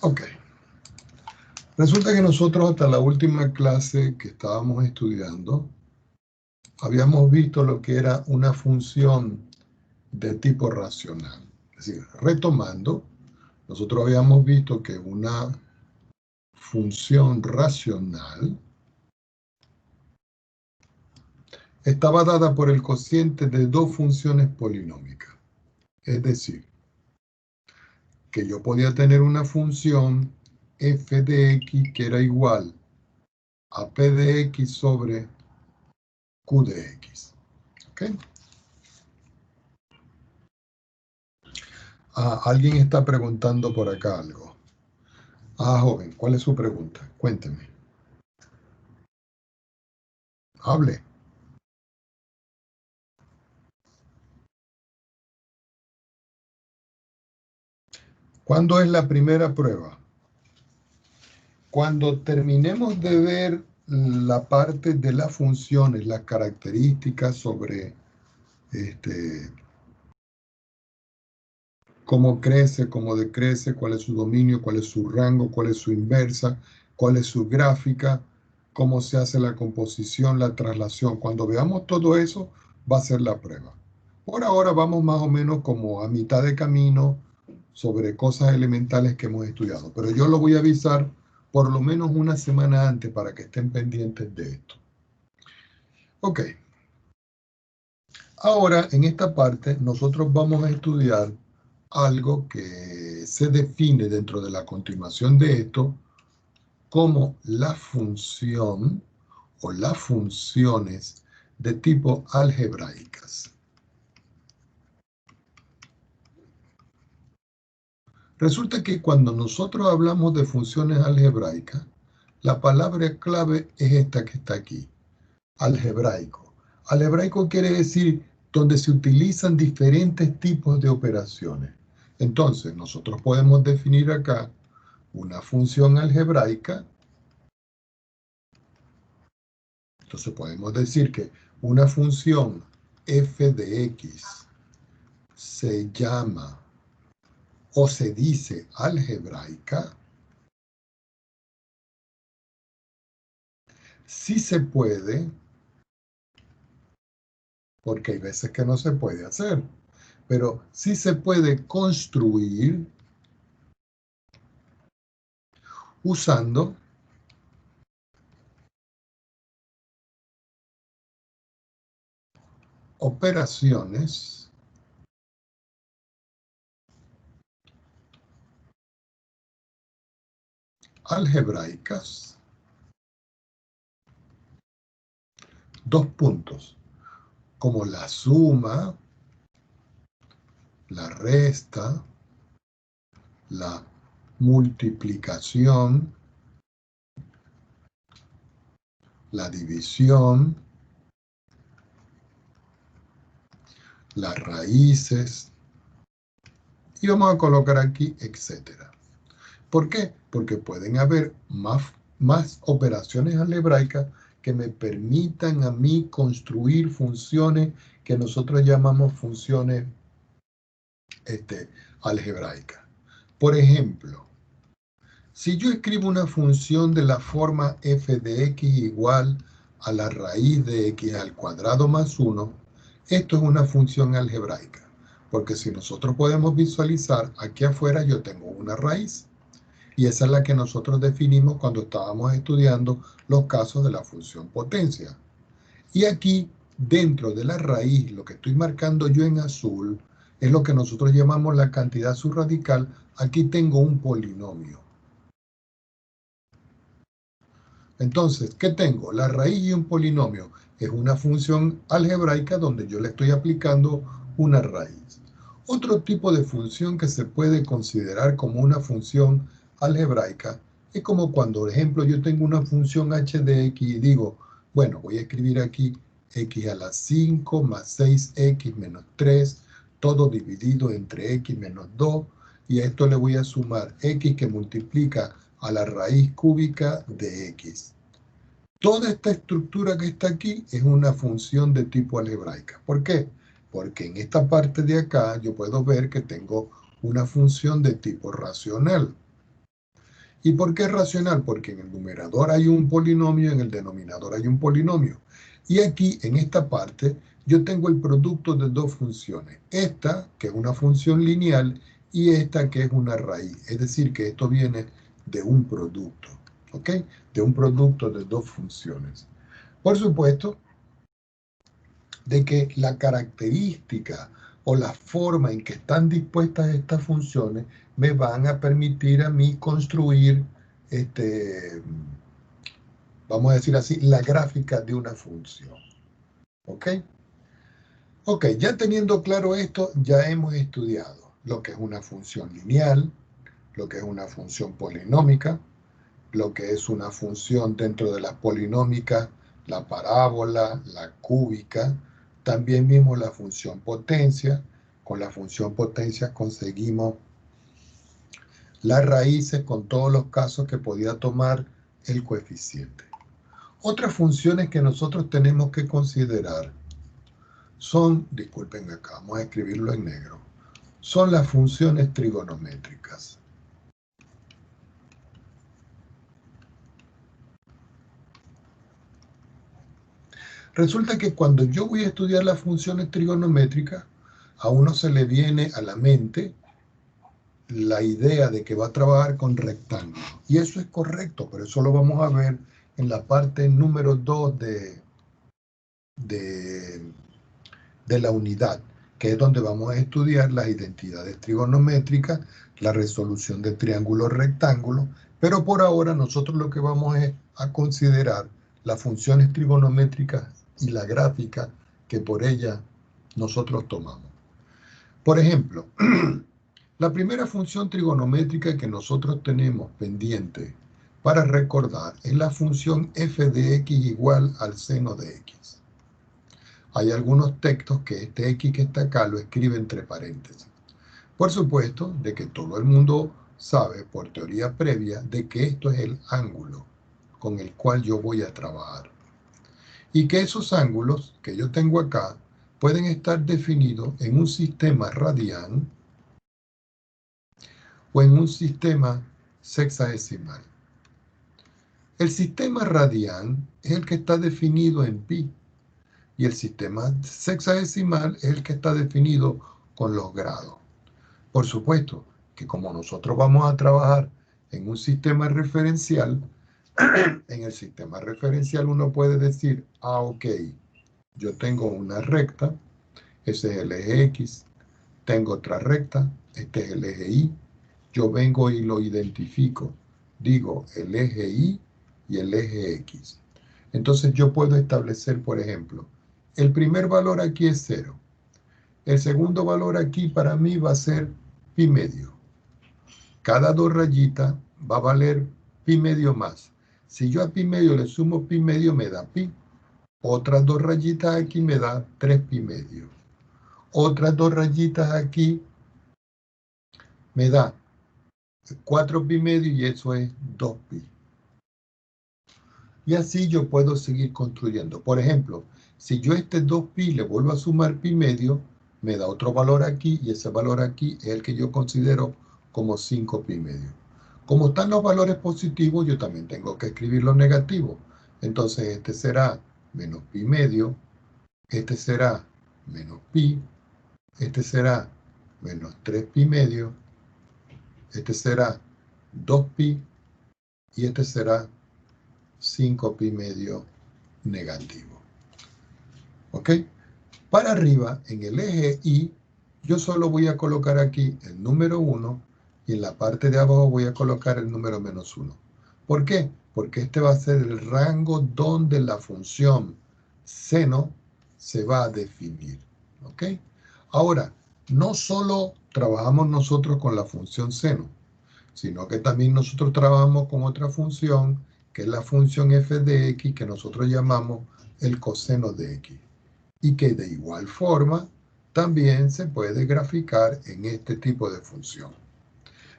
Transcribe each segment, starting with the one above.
Ok. Resulta que nosotros hasta la última clase que estábamos estudiando, habíamos visto lo que era una función de tipo racional. Es decir, retomando, nosotros habíamos visto que una función racional estaba dada por el cociente de dos funciones polinómicas. Es decir, que yo podía tener una función f de x que era igual a p de x sobre q de x. ¿Ok? Alguien está preguntando por acá algo. Joven, ¿cuál es su pregunta? Cuénteme. Hable. ¿Cuándo es la primera prueba? Cuando terminemos de ver la parte de las funciones, las características sobre cómo crece, cómo decrece, cuál es su dominio, cuál es su rango, cuál es su inversa, cuál es su gráfica, cómo se hace la composición, la traslación. Cuando veamos todo eso, va a ser la prueba. Por ahora vamos más o menos como a mitad de camino sobre cosas elementales que hemos estudiado, pero yo lo voy a avisar por lo menos una semana antes para que estén pendientes de esto. Ok. Ahora, en esta parte, nosotros vamos a estudiar algo que se define dentro de la continuación de esto como la función o las funciones de tipo algebraicas. Resulta que cuando nosotros hablamos de funciones algebraicas, la palabra clave es esta que está aquí, algebraico. Algebraico quiere decir donde se utilizan diferentes tipos de operaciones. Entonces, nosotros podemos definir acá una función algebraica. Entonces podemos decir que una función f de x se llama o se dice algebraica si se puede, porque hay veces que no se puede hacer, pero sí se puede construir usando operaciones algebraicas, dos puntos, como la suma, la resta, la multiplicación, la división, las raíces, y vamos a colocar aquí, etcétera. ¿Por qué? Porque pueden haber más operaciones algebraicas que me permitan a mí construir funciones que nosotros llamamos funciones algebraicas. Por ejemplo, si yo escribo una función de la forma f de x igual a la raíz de x al cuadrado más 1, esto es una función algebraica, porque si nosotros podemos visualizar, aquí afuera yo tengo una raíz, y esa es la que nosotros definimos cuando estábamos estudiando los casos de la función potencia. Y aquí, dentro de la raíz, lo que estoy marcando yo en azul, es lo que nosotros llamamos la cantidad subradical. Aquí tengo un polinomio. Entonces, ¿qué tengo? La raíz y un polinomio. Es una función algebraica donde yo le estoy aplicando una raíz. Otro tipo de función que se puede considerar como una función algebraica es como cuando, por ejemplo, yo tengo una función h de x y digo, bueno, voy a escribir aquí x a la 5 más 6x menos 3, todo dividido entre x menos 2, y a esto le voy a sumar x que multiplica a la raíz cúbica de x. Toda esta estructura que está aquí es una función de tipo algebraica. ¿Por qué? Porque en esta parte de acá yo puedo ver que tengo una función de tipo racional. ¿Y por qué es racional? Porque en el numerador hay un polinomio, en el denominador hay un polinomio. Y aquí, en esta parte, yo tengo el producto de dos funciones. Esta, que es una función lineal, y esta, que es una raíz. Es decir, que esto viene de un producto, ¿ok? De un producto de dos funciones. Por supuesto, de que la característica o la forma en que están dispuestas estas funciones me van a permitir a mí construir, vamos a decir así, la gráfica de una función. ¿Ok? Ok, ya teniendo claro esto, ya hemos estudiado lo que es una función lineal, lo que es una función polinómica, lo que es una función dentro de las polinómicas, la parábola, la cúbica. También vimos la función potencia. Con la función potencia conseguimos las raíces con todos los casos que podía tomar el coeficiente. Otras funciones que nosotros tenemos que considerar son, disculpen acá, vamos a escribirlo en negro, son las funciones trigonométricas. Resulta que cuando yo voy a estudiar las funciones trigonométricas, a uno se le viene a la mente la idea de que va a trabajar con rectángulos. Y eso es correcto, pero eso lo vamos a ver en la parte número 2 de la unidad, que es donde vamos a estudiar las identidades trigonométricas, la resolución de triángulos rectángulos, pero por ahora nosotros lo que vamos es a considerar las funciones trigonométricas y la gráfica que por ella nosotros tomamos. Por ejemplo, la primera función trigonométrica que nosotros tenemos pendiente para recordar es la función f de x igual al seno de x. Hay algunos textos que este x que está acá lo escribe entre paréntesis. Por supuesto, de que todo el mundo sabe, por teoría previa, de que esto es el ángulo con el cual yo voy a trabajar. Y que esos ángulos que yo tengo acá pueden estar definidos en un sistema radian o en un sistema sexagesimal. El sistema radian es el que está definido en pi y el sistema sexagesimal es el que está definido con los grados. Por supuesto que como nosotros vamos a trabajar en un sistema referencial, en el sistema referencial uno puede decir, ok, yo tengo una recta, ese es el eje X, tengo otra recta, este es el eje Y, yo vengo y lo identifico, digo el eje Y y el eje X. Entonces yo puedo establecer, por ejemplo, el primer valor aquí es 0. El segundo valor aquí para mí va a ser pi medio. Cada dos rayitas va a valer pi medio más. Si yo a pi medio le sumo pi medio me da pi. Otras dos rayitas aquí me da 3 pi medio. Otras dos rayitas aquí me da 4 pi medio y eso es 2 pi. Y así yo puedo seguir construyendo. Por ejemplo, si yo este 2 pi le vuelvo a sumar pi medio, me da otro valor aquí y ese valor aquí es el que yo considero como 5 pi medio. Como están los valores positivos, yo también tengo que escribir los negativos. Entonces este será menos pi medio, este será menos pi, este será menos 3 pi medio, este será 2 pi y este será 5 pi medio negativo. ¿Ok? Para arriba, en el eje Y, yo solo voy a colocar aquí el número 1 y en la parte de abajo voy a colocar el número menos 1. ¿Por qué? Porque este va a ser el rango donde la función seno se va a definir. ¿Ok? Ahora, no solo trabajamos nosotros con la función seno, sino que también nosotros trabajamos con otra función, que es la función f de x, que nosotros llamamos el coseno de x, y que de igual forma también se puede graficar en este tipo de función.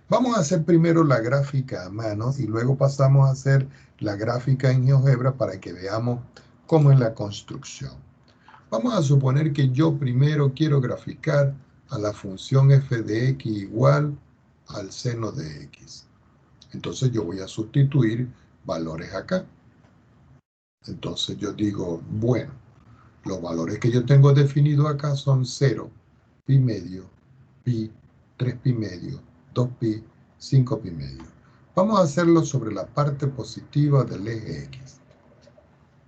Vamos a hacer primero la gráfica a mano y luego pasamos a hacer la gráfica en GeoGebra para que veamos cómo es la construcción. Vamos a suponer que yo primero quiero graficar a la función f de x igual al seno de x. Entonces yo voy a sustituir valores acá. Entonces yo digo, bueno, los valores que yo tengo definidos acá son 0, pi medio, pi, 3 pi medio, 2 pi, 5 pi medio. Vamos a hacerlo sobre la parte positiva del eje X.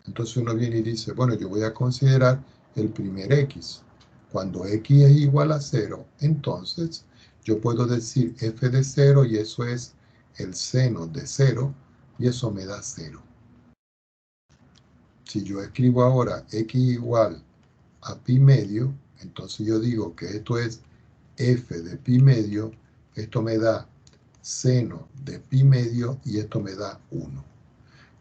Entonces uno viene y dice, bueno, yo voy a considerar el primer X. Cuando X es igual a 0, entonces yo puedo decir f de 0 y eso es el seno de 0 y eso me da 0. Si yo escribo ahora X igual a pi medio, entonces yo digo que esto es f de pi medio, esto me da seno de pi medio y esto me da 1.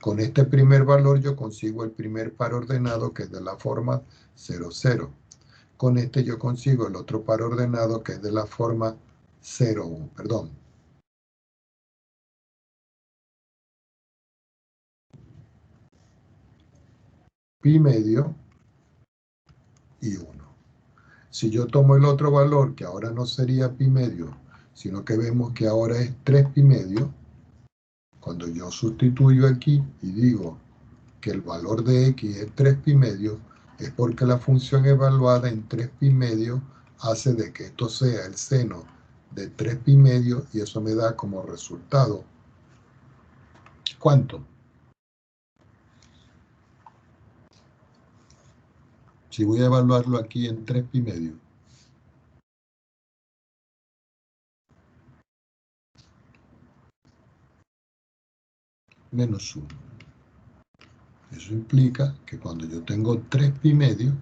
Con este primer valor yo consigo el primer par ordenado que es de la forma 0, 0. Con este yo consigo el otro par ordenado que es de la forma 0, 1, perdón. Pi medio y 1. Si yo tomo el otro valor, que ahora no sería pi medio, sino que vemos que ahora es 3 pi medio, cuando yo sustituyo aquí y digo que el valor de x es 3 pi medio, es porque la función evaluada en 3 pi medio hace de que esto sea el seno de 3 pi medio y eso me da como resultado, ¿cuánto? Si voy a evaluarlo aquí en 3 pi medio. Menos 1. Eso implica que cuando yo tengo 3 pi medio,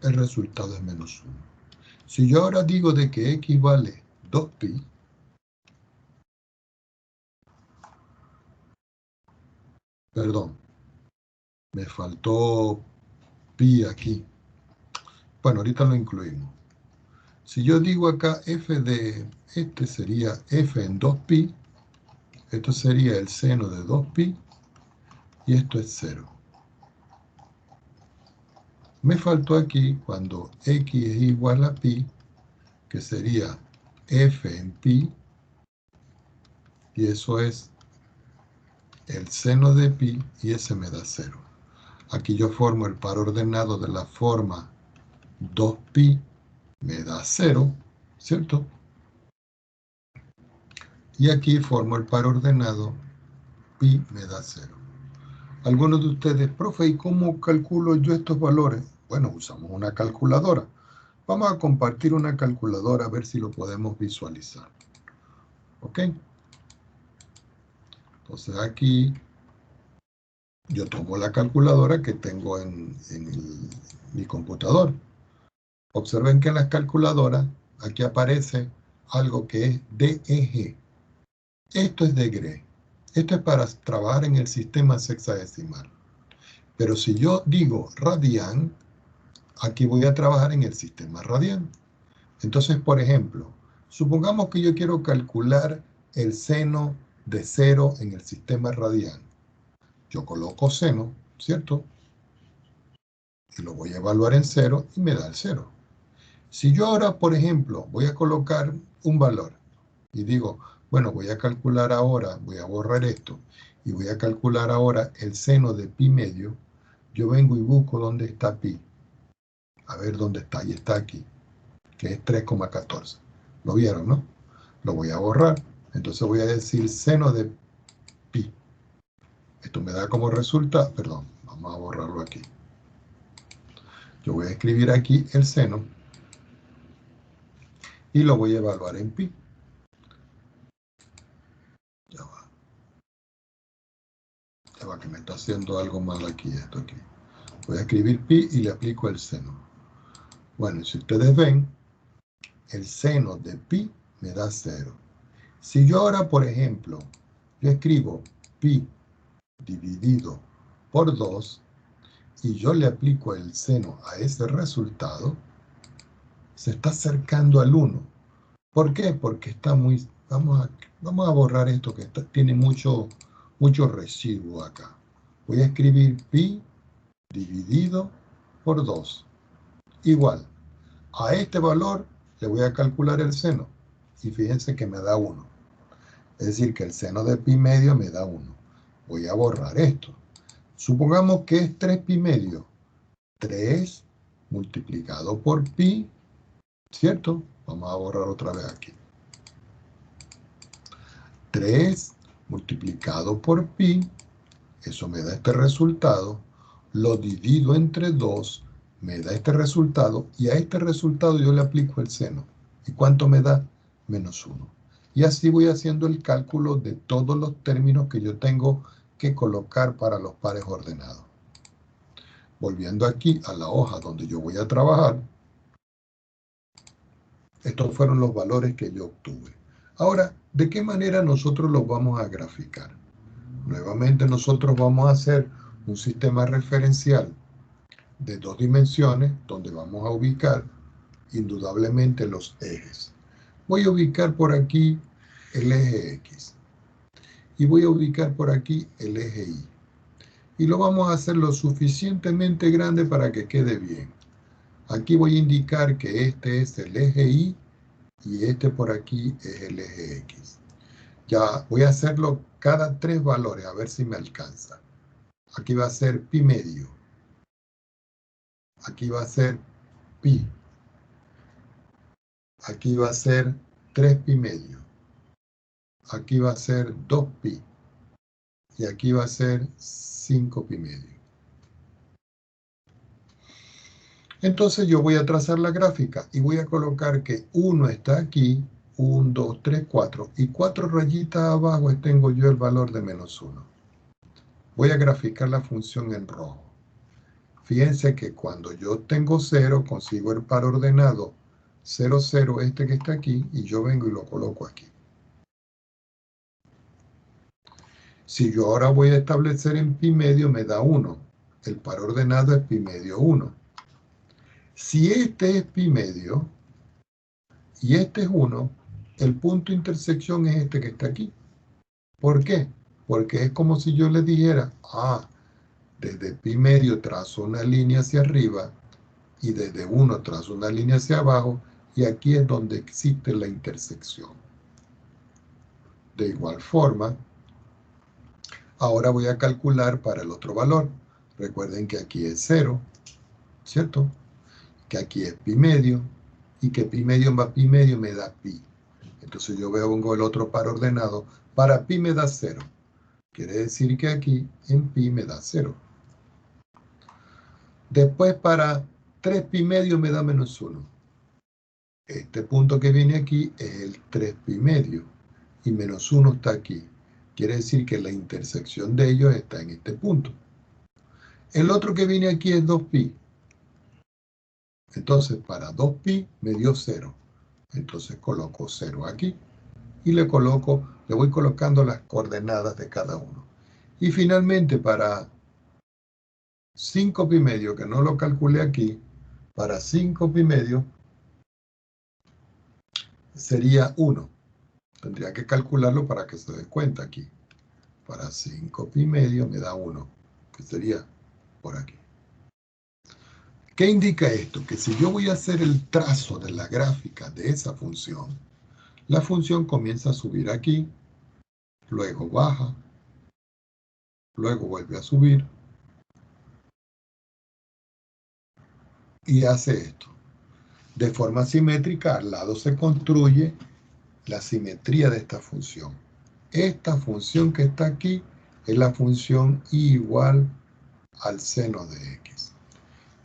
el resultado es menos 1. Si yo ahora digo de que x vale 2 pi, perdón, me faltó pi aquí. Bueno, ahorita lo incluimos. Si yo digo acá f de este sería f en 2pi, esto sería el seno de 2pi y esto es 0. Me faltó aquí cuando x es igual a pi, que sería f en pi, y eso es el seno de pi y ese me da 0. Aquí yo formo el par ordenado de la forma 2pi me da 0, ¿cierto? Y aquí formo el par ordenado pi me da 0. Algunos de ustedes, profe, ¿y cómo calculo yo estos valores? Bueno, usamos una calculadora. Vamos a compartir una calculadora a ver si lo podemos visualizar. ¿Ok? Entonces aquí yo tomo la calculadora que tengo en mi computador. Observen que en las calculadoras aquí aparece algo que es DEG. Esto es degree. Esto es para trabajar en el sistema sexagesimal. Pero si yo digo radian, aquí voy a trabajar en el sistema radian. Entonces, por ejemplo, supongamos que yo quiero calcular el seno de 0 en el sistema radian. Yo coloco seno, ¿cierto? Y lo voy a evaluar en 0 y me da el 0. Si yo ahora, por ejemplo, voy a colocar un valor y digo, bueno, voy a calcular ahora, voy a borrar esto, y voy a calcular ahora el seno de pi medio, yo vengo y busco dónde está pi. A ver dónde está, y está aquí, que es 3,14. ¿Lo vieron, no? Lo voy a borrar. Entonces voy a decir seno de pi. Esto me da como resultado, perdón, vamos a borrarlo aquí. Yo voy a escribir aquí el seno y lo voy a evaluar en pi. Ya va. Ya va, que me está haciendo algo mal aquí, esto aquí. Voy a escribir pi y le aplico el seno. Bueno, si ustedes ven, el seno de pi me da 0. Si yo ahora, por ejemplo, yo escribo pi dividido por 2 y yo le aplico el seno a ese resultado, se está acercando al 1. ¿Por qué? Porque está muy... Vamos a borrar esto que tiene mucho residuo acá. Voy a escribir pi dividido por 2. Igual, a este valor le voy a calcular el seno. Y fíjense que me da 1. Es decir, que el seno de pi medio me da 1. Voy a borrar esto. Supongamos que es 3 pi medio. 3 multiplicado por pi, ¿cierto? Vamos a borrar otra vez aquí. 3 multiplicado por pi, eso me da este resultado. Lo divido entre 2, me da este resultado. Y a este resultado yo le aplico el seno. ¿Y cuánto me da? Menos 1. Y así voy haciendo el cálculo de todos los términos que yo tengo que colocar para los pares ordenados. Volviendo aquí a la hoja donde yo voy a trabajar, estos fueron los valores que yo obtuve. Ahora, ¿de qué manera nosotros los vamos a graficar? Nuevamente nosotros vamos a hacer un sistema referencial de 2 dimensiones donde vamos a ubicar indudablemente los ejes. Voy a ubicar por aquí el eje X y voy a ubicar por aquí el eje Y. Y lo vamos a hacer lo suficientemente grande para que quede bien. Aquí voy a indicar que este es el eje Y y este por aquí es el eje X. Ya voy a hacerlo cada 3 valores, a ver si me alcanza. Aquí va a ser pi medio. Aquí va a ser pi. Aquí va a ser 3 pi medio. Aquí va a ser 2 pi. Y aquí va a ser 5 pi medio. Entonces yo voy a trazar la gráfica y voy a colocar que 1 está aquí, 1, 2, 3, 4. Y 4 rayitas abajo tengo yo el valor de menos 1. Voy a graficar la función en rojo. Fíjense que cuando yo tengo 0, consigo el par ordenado 0, 0, este que está aquí, y yo vengo y lo coloco aquí. Si yo ahora voy a establecer en pi medio, me da 1. El par ordenado es pi medio 1. Si este es pi medio y este es 1, el punto de intersección es este que está aquí. ¿Por qué? Porque es como si yo le dijera, desde pi medio trazo una línea hacia arriba y desde 1 trazo una línea hacia abajo, y aquí es donde existe la intersección. De igual forma, ahora voy a calcular para el otro valor. Recuerden que aquí es 0, ¿cierto? Que aquí es pi medio, y que pi medio más pi medio me da pi. Entonces yo pongo el otro par ordenado. Para pi me da 0. Quiere decir que aquí en pi me da 0. Después para 3 pi medio me da menos 1. Este punto que viene aquí es el 3 pi medio. Y menos 1 está aquí. Quiere decir que la intersección de ellos está en este punto. El otro que viene aquí es 2pi. Entonces para 2pi me dio 0. Entonces coloco 0 aquí. Y le voy colocando las coordenadas de cada uno. Y finalmente para 5 pi medio, que no lo calculé aquí, para 5 pi medio sería 1. Tendría que calcularlo para que se dé cuenta aquí. Para 5 pi medio me da 1, que sería por aquí. ¿Qué indica esto? Que si yo voy a hacer el trazo de la gráfica de esa función, la función comienza a subir aquí, luego baja, luego vuelve a subir, y hace esto. De forma simétrica, al lado se construye la simetría de esta función. Esta función que está aquí es la función y igual al seno de x.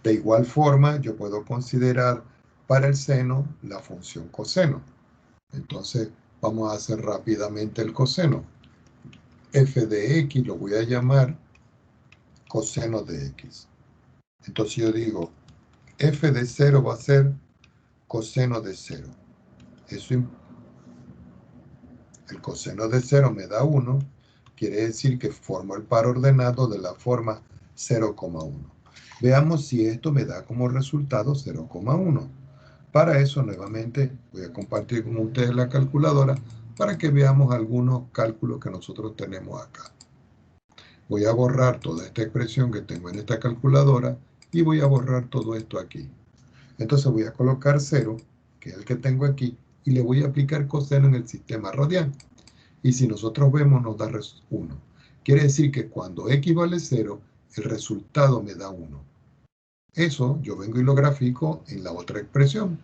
De igual forma, yo puedo considerar para el seno la función coseno. Entonces, vamos a hacer rápidamente el coseno. F de x lo voy a llamar coseno de x. Entonces yo digo, f de 0 va a ser coseno de 0. El coseno de 0 me da 1, quiere decir que formo el par ordenado de la forma 0,1. Veamos si esto me da como resultado 0,1. Para eso, nuevamente, voy a compartir con ustedes la calculadora para que veamos algunos cálculos que nosotros tenemos acá. Voy a borrar toda esta expresión que tengo en esta calculadora y voy a borrar todo esto aquí. Entonces voy a colocar 0, que es el que tengo aquí, y le voy a aplicar coseno en el sistema radial. Y si nosotros vemos, nos da 1. Quiere decir que cuando x vale 0, el resultado me da 1. Eso yo vengo y lo grafico en la otra expresión.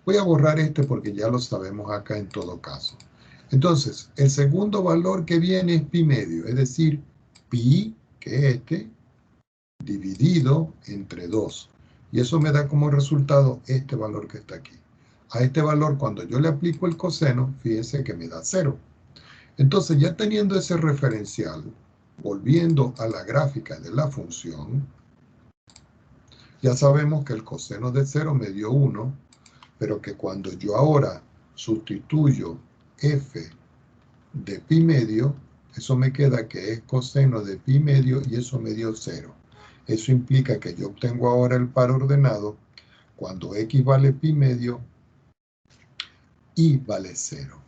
Voy a borrar este porque ya lo sabemos acá en todo caso. Entonces, el segundo valor que viene es pi medio, es decir, pi, que es este, dividido entre 2. Y eso me da como resultado este valor que está aquí. A este valor, cuando yo le aplico el coseno, fíjense que me da 0. Entonces, ya teniendo ese referencial, volviendo a la gráfica de la función, ya sabemos que el coseno de 0 me dio 1, pero que cuando yo ahora sustituyo f de pi medio, eso me queda que es coseno de pi medio y eso me dio 0. Eso implica que yo obtengo ahora el par ordenado cuando x vale pi medio y vale 0.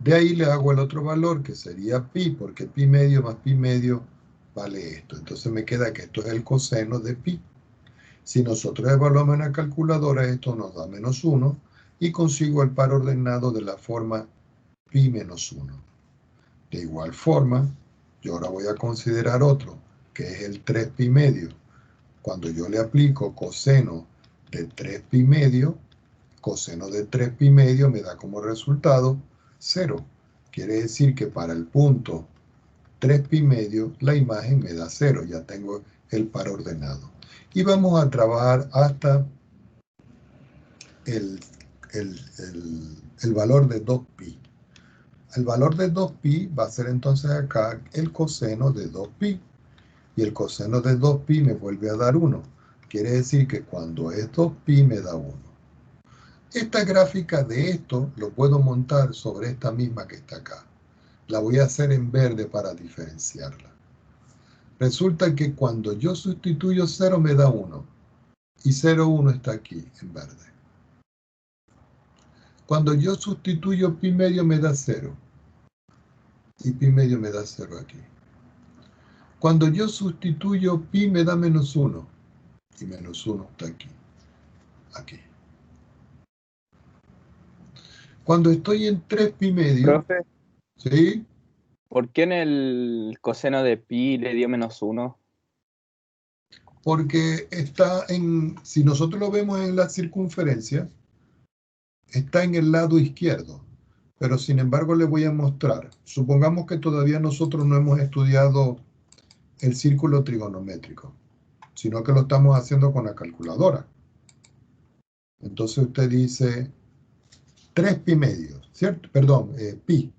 De ahí le hago el otro valor que sería pi, porque pi medio más pi medio vale esto. Entonces me queda que esto es el coseno de pi. Si nosotros evaluamos en la calculadora, esto nos da menos 1 y consigo el par ordenado de la forma pi menos 1. De igual forma, yo ahora voy a considerar otro, que es el 3 pi medio. Cuando yo le aplico coseno de 3 pi medio, coseno de 3 pi medio me da como resultado 0. Quiere decir que para el punto 3 pi medio, la imagen me da 0. Ya tengo el par ordenado. Y vamos a trabajar hasta el valor de 2pi. El valor de 2pi va a ser entonces acá el coseno de 2pi. Y el coseno de 2pi me vuelve a dar 1. Quiere decir que cuando es 2pi me da 1. Esta gráfica de esto lo puedo montar sobre esta misma que está acá. La voy a hacer en verde para diferenciarla. Resulta que cuando yo sustituyo 0 me da 1. Y 0, 1 está aquí en verde. Cuando yo sustituyo pi medio me da 0. Y pi medio me da 0 aquí. Cuando yo sustituyo pi me da menos 1. Y menos 1 está aquí. Aquí. Cuando estoy en 3 pi medio, Profe, ¿sí? ¿por qué en el coseno de pi le dio menos 1? Porque está si nosotros lo vemos en la circunferencia, está en el lado izquierdo. Pero sin embargo le voy a mostrar. Supongamos que todavía nosotros no hemos estudiado el círculo trigonométrico, sino que lo estamos haciendo con la calculadora. Entonces usted dice 3 pi medio, ¿cierto? Perdón, pi.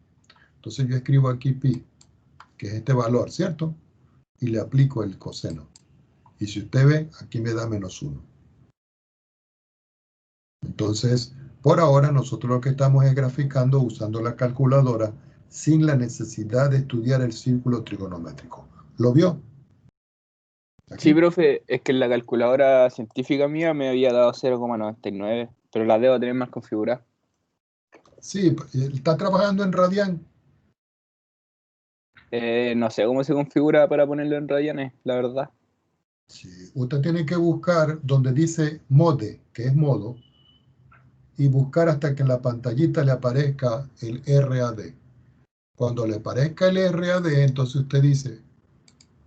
Entonces yo escribo aquí pi, que es este valor, ¿cierto? Y le aplico el coseno. Y si usted ve, aquí me da menos 1. Entonces, por ahora nosotros lo que estamos es graficando usando la calculadora sin la necesidad de estudiar el círculo trigonométrico. ¿Lo vio? Sí, Aquí. profe, es que en la calculadora científica mía me había dado 0,99, pero la debo tener más configurada. Sí, está trabajando en Radian. No sé cómo se configura para ponerlo en radianes, la verdad. Sí, usted tiene que buscar donde dice mode, que es modo, y buscar hasta que en la pantallita le aparezca el RAD. Cuando le aparezca el RAD, entonces usted dice,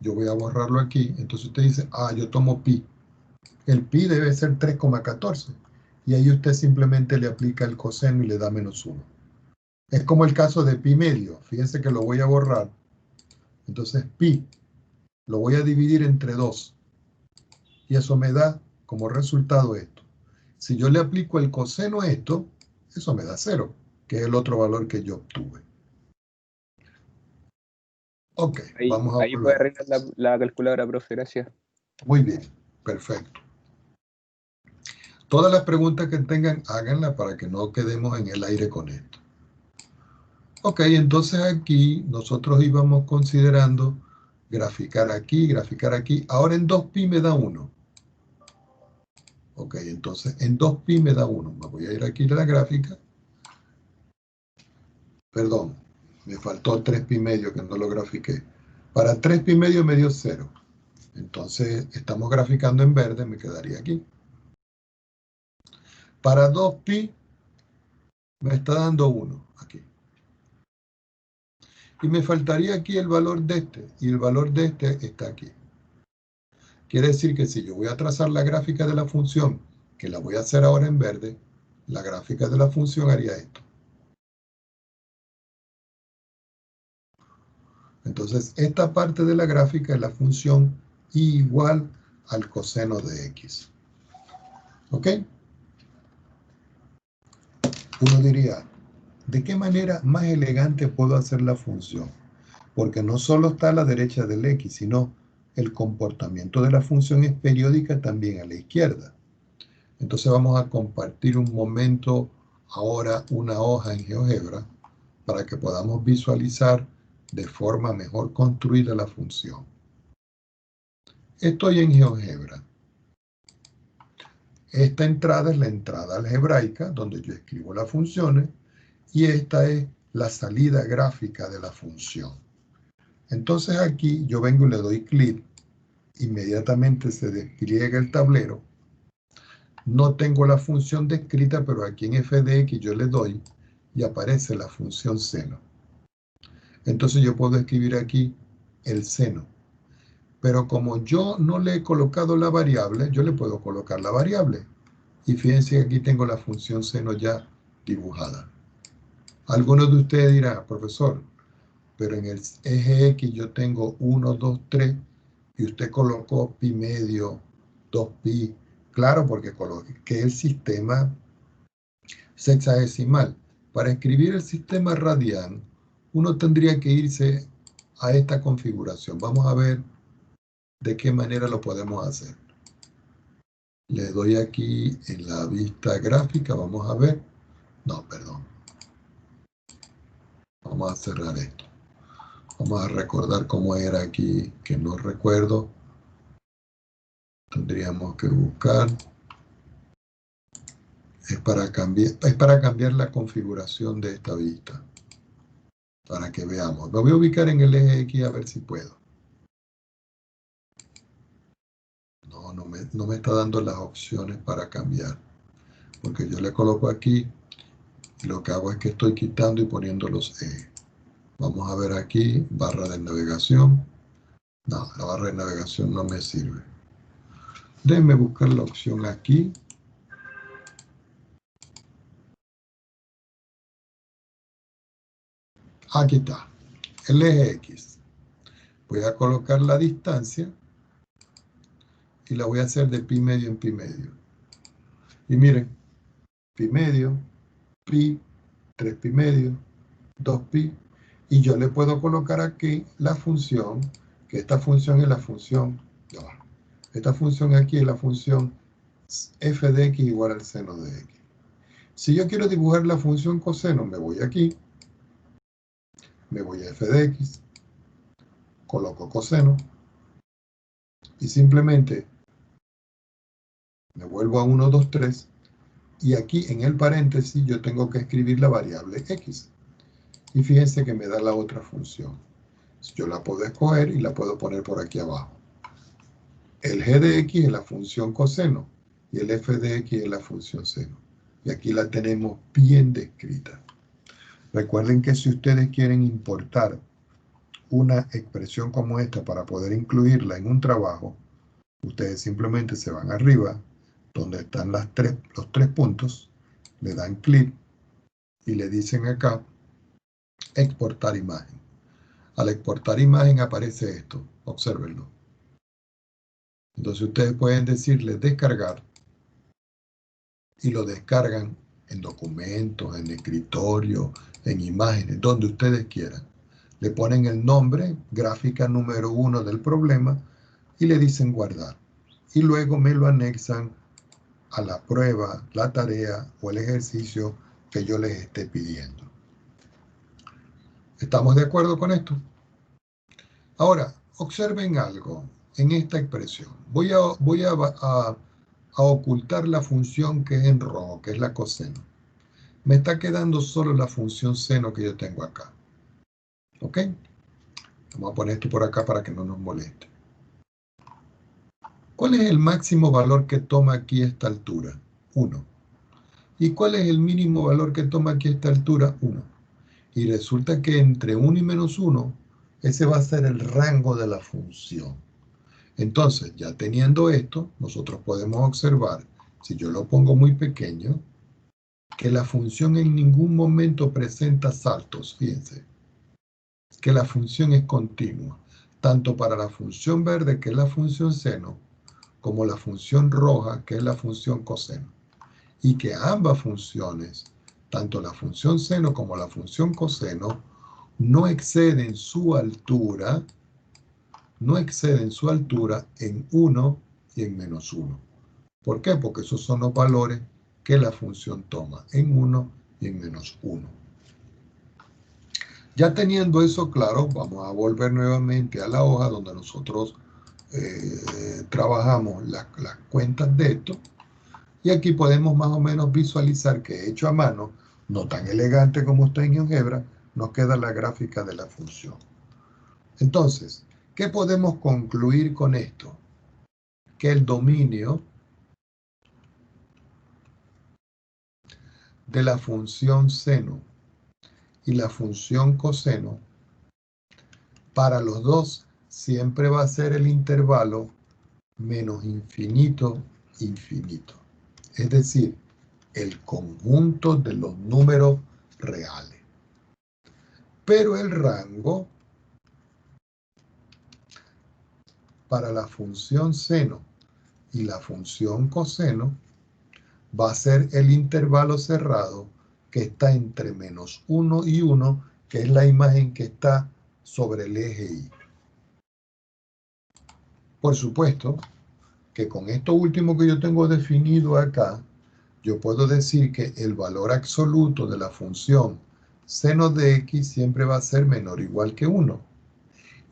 yo voy a borrarlo aquí, entonces usted dice, yo tomo pi. El pi debe ser 3,14. Y ahí usted simplemente le aplica el coseno y le da menos 1. Es como el caso de pi medio. Fíjense que lo voy a borrar. Entonces pi lo voy a dividir entre 2. Y eso me da como resultado esto. Si yo le aplico el coseno a esto, eso me da 0, que es el otro valor que yo obtuve. Ok, vamos a Ahí puede volver. arreglar la calculadora, profe, gracias. Muy bien, perfecto. Todas las preguntas que tengan, háganlas para que no quedemos en el aire con esto. Ok, entonces aquí nosotros íbamos considerando graficar aquí, graficar aquí. Ahora en 2pi me da 1. Ok, entonces en 2pi me da 1. Me voy a ir aquí a la gráfica. Perdón, me faltó 3 pi medio que no lo grafiqué. Para 3 pi medio me dio 0. Entonces estamos graficando en verde, me quedaría aquí. Para 2pi me está dando 1 aquí. Y me faltaría aquí el valor de este, y el valor de este está aquí. Quiere decir que si yo voy a trazar la gráfica de la función, que la voy a hacer ahora en verde, la gráfica de la función haría esto. Entonces, esta parte de la gráfica es la función igual al coseno de x. ¿Ok? Uno diría, ¿de qué manera más elegante puedo hacer la función? Porque no solo está a la derecha del x, sino el comportamiento de la función es periódica también a la izquierda. Entonces vamos a compartir un momento ahora una hoja en GeoGebra para que podamos visualizar de forma mejor construida la función. Estoy en GeoGebra. Esta entrada es la entrada algebraica donde yo escribo las funciones y esta es la salida gráfica de la función. Entonces aquí yo vengo y le doy clic, inmediatamente se despliega el tablero. No tengo la función descrita, pero aquí en f de x yo le doy y aparece la función seno. Entonces yo puedo escribir aquí el seno. Pero como yo no le he colocado la variable, yo le puedo colocar la variable. Y fíjense que aquí tengo la función seno ya dibujada. Algunos de ustedes dirán, profesor, pero en el eje X yo tengo 1, 2, 3, y usted colocó pi medio, 2 pi. Claro, porque coloqué el sistema sexagesimal. Para escribir el sistema radian, uno tendría que irse a esta configuración. Vamos a ver de qué manera lo podemos hacer. Le doy aquí en la vista gráfica, vamos a ver. No, perdón. Vamos a cerrar esto. Vamos a recordar cómo era aquí, que no recuerdo. Tendríamos que buscar. Es para cambiar la configuración de esta vista. Para que veamos. Me voy a ubicar en el eje X a ver si puedo. No me está dando las opciones para cambiar. Porque yo le coloco aquí y lo que hago es que estoy quitando y poniendo los ejes. Vamos a ver aquí, barra de navegación. No, la barra de navegación no me sirve. Déjenme buscar la opción aquí. Aquí está, el eje X. Voy a colocar la distancia y la voy a hacer de pi medio en pi medio. Y miren, pi medio, pi, 3 pi medio, 2 pi. Y yo le puedo colocar aquí la función, que esta función es la función, ya va. Esta función aquí es la función f de x igual al seno de x. Si yo quiero dibujar la función coseno, me voy aquí, me voy a f de x, coloco coseno, y simplemente me vuelvo a 1, 2, 3, y aquí en el paréntesis yo tengo que escribir la variable x. Y fíjense que me da la otra función. Yo la puedo escoger y la puedo poner por aquí abajo. El g de x es la función coseno y el f de x es la función seno. Y aquí la tenemos bien descrita. Recuerden que si ustedes quieren importar una expresión como esta para poder incluirla en un trabajo, ustedes simplemente se van arriba, donde están los tres puntos, le dan clic y le dicen acá, exportar imagen. Al exportar imagen aparece esto, obsérvenlo. Entonces ustedes pueden decirle descargar y lo descargan en documentos, en escritorio, en imágenes, donde ustedes quieran. Le ponen el nombre, gráfica número 1 del problema y le dicen guardar. Y luego me lo anexan a la prueba, la tarea o el ejercicio que yo les esté pidiendo. ¿Estamos de acuerdo con esto? Ahora, observen algo en esta expresión. Voy a ocultar la función que es en rojo, que es la coseno. Me está quedando solo la función seno que yo tengo acá. ¿Ok? Vamos a poner esto por acá para que no nos moleste. ¿Cuál es el máximo valor que toma aquí esta altura? 1. ¿Y cuál es el mínimo valor que toma aquí esta altura? 1. Y resulta que entre 1 y menos 1, ese va a ser el rango de la función. Entonces, ya teniendo esto, nosotros podemos observar, si yo lo pongo muy pequeño, que la función en ningún momento presenta saltos. Fíjense, que la función es continua, tanto para la función verde, que es la función seno, como la función roja, que es la función coseno. Y que ambas funciones, tanto la función seno como la función coseno, no exceden su altura, en 1 y en menos 1. ¿Por qué? Porque esos son los valores que la función toma, en 1 y en menos 1. Ya teniendo eso claro, vamos a volver nuevamente a la hoja donde nosotros trabajamos las cuentas de esto. Y aquí podemos más o menos visualizar que hecho a mano, no tan elegante como está en GeoGebra, nos queda la gráfica de la función. Entonces, ¿qué podemos concluir con esto? Que el dominio de la función seno y la función coseno, para los dos siempre va a ser el intervalo menos infinito, infinito. Es decir, el conjunto de los números reales. Pero el rango para la función seno y la función coseno va a ser el intervalo cerrado que está entre menos 1 y 1, que es la imagen que está sobre el eje Y. Por supuesto que con esto último que yo tengo definido acá, yo puedo decir que el valor absoluto de la función seno de x siempre va a ser menor o igual que 1.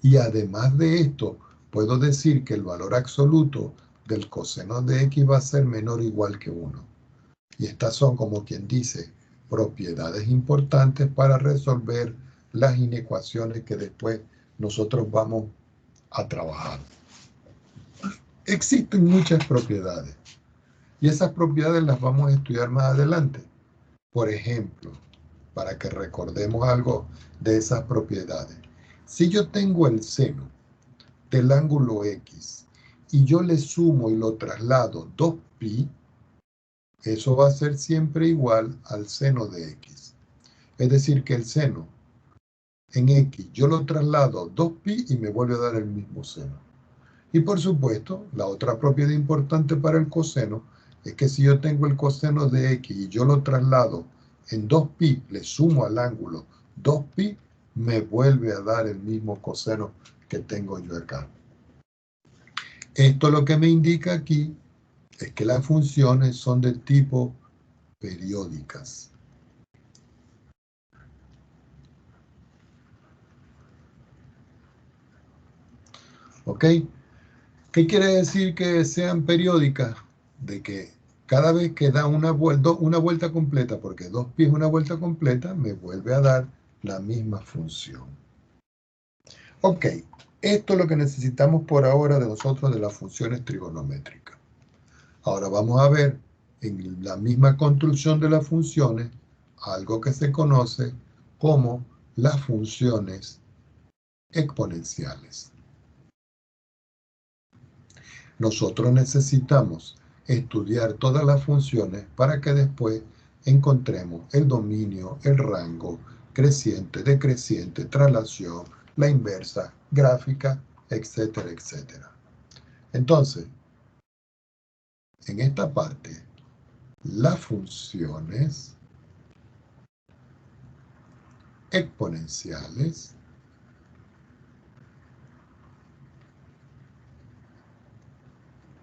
Y además de esto, puedo decir que el valor absoluto del coseno de x va a ser menor o igual que 1. Y estas son, como quien dice, propiedades importantes para resolver las inecuaciones que después nosotros vamos a trabajar. Existen muchas propiedades y esas propiedades las vamos a estudiar más adelante. Por ejemplo, para que recordemos algo de esas propiedades. Si yo tengo el seno del ángulo X y yo le sumo y lo traslado 2pi, eso va a ser siempre igual al seno de X. Es decir, que el seno en X yo lo traslado 2pi y me vuelve a dar el mismo seno. Y por supuesto, la otra propiedad importante para el coseno es que si yo tengo el coseno de X y yo lo traslado en 2pi, le sumo al ángulo 2pi, me vuelve a dar el mismo coseno que tengo yo acá. Esto lo que me indica aquí es que las funciones son de tipo periódicas. ¿Ok? ¿Qué quiere decir que sean periódicas? De que cada vez que da una vuelta completa, porque 2pi es una vuelta completa, me vuelve a dar la misma función. Ok, esto es lo que necesitamos por ahora de nosotros de las funciones trigonométricas. Ahora vamos a ver en la misma construcción de las funciones algo que se conoce como las funciones exponenciales. Nosotros necesitamos estudiar todas las funciones para que después encontremos el dominio, el rango, creciente, decreciente, traslación, la inversa, gráfica, etcétera, etcétera. Entonces, en esta parte, las funciones exponenciales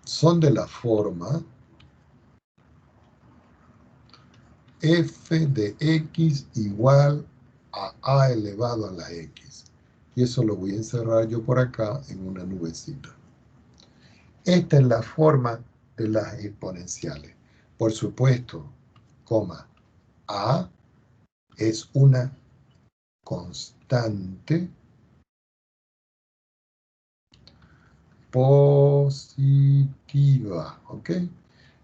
son de la forma f de x igual a elevado a la x. Y eso lo voy a encerrar yo por acá en una nubecita. Esta es la forma de las exponenciales. Por supuesto, a es una constante positiva, ¿ok?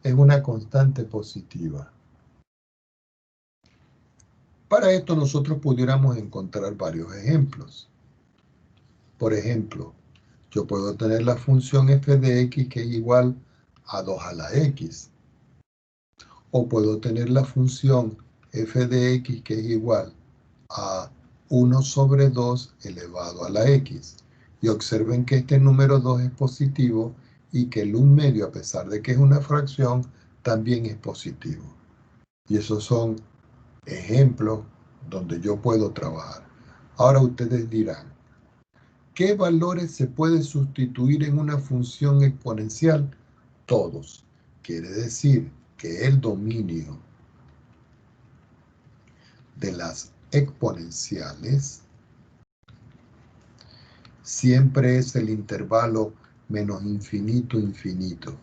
Es una constante positiva. Para esto nosotros pudiéramos encontrar varios ejemplos. Por ejemplo, yo puedo tener la función f de x que es igual a 2 a la x. O puedo tener la función f de x que es igual a 1 sobre 2 elevado a la x. Y observen que este número 2 es positivo y que el 1 medio, a pesar de que es una fracción, también es positivo. Y esos son ejemplos donde yo puedo trabajar. Ahora ustedes dirán, ¿qué valores se pueden sustituir en una función exponencial? Todos. Quiere decir que el dominio de las exponenciales siempre es el intervalo menos infinito, infinito.